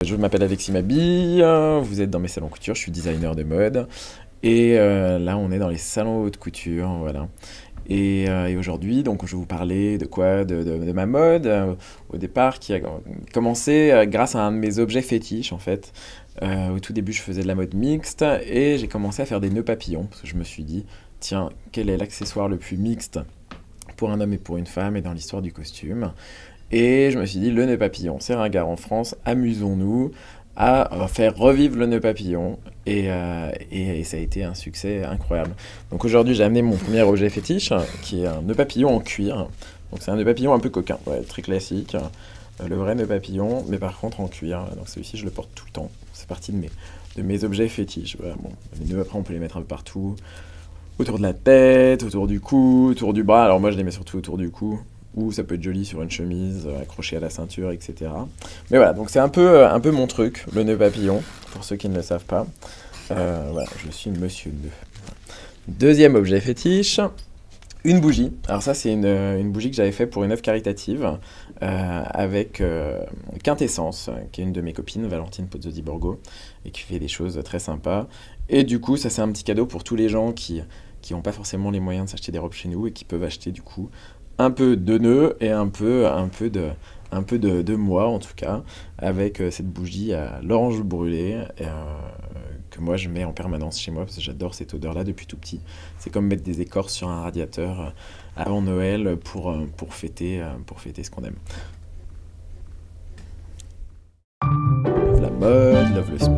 Je m'appelle Alexis Mabille, vous êtes dans mes salons couture, je suis designer de mode et là on est dans les salons haute couture, voilà. Et aujourd'hui donc je vais vous parler de quoi? De ma mode au départ qui a commencé grâce à un de mes objets fétiches en fait. Au tout début je faisais de la mode mixte et j'ai commencé à faire des nœuds papillons parce que je me suis dit tiens quel est l'accessoire le plus mixte pour un homme et pour une femme et dans l'histoire du costume. Et je me suis dit, le nœud papillon, c'est ringard en France, amusons-nous à faire revivre le nœud papillon. Et ça a été un succès incroyable. Donc aujourd'hui, j'ai amené mon premier objet fétiche, qui est un nœud papillon en cuir. Donc c'est un nœud papillon un peu coquin, ouais, très classique. Le vrai nœud papillon, mais par contre en cuir. Donc celui-ci, je le porte tout le temps. C'est partie de mes objets fétiches. Voilà, bon, les nœuds, après, on peut les mettre un peu partout. Autour de la tête, autour du cou, autour du bras. Alors moi, je les mets surtout autour du cou. Ou ça peut être joli sur une chemise, accroché à la ceinture, etc. Mais voilà, donc c'est un peu mon truc, le nœud papillon, pour ceux qui ne le savent pas. Voilà, je suis monsieur nœud. Deuxième objet fétiche, une bougie. Alors ça, c'est une bougie que j'avais fait pour une œuvre caritative avec Quintessence, qui est une de mes copines, Valentine Pozzo di Borgo, et qui fait des choses très sympas. Et du coup, ça c'est un petit cadeau pour tous les gens qui n'ont pas forcément les moyens de s'acheter des robes chez nous et qui peuvent acheter du coup un peu de nœuds et un peu de moi en tout cas, avec cette bougie à l'orange brûlée que moi je mets en permanence chez moi parce que j'adore cette odeur-là depuis tout petit. C'est comme mettre des écorces sur un radiateur avant Noël pour fêter ce qu'on aime. Love la mode, love le sport.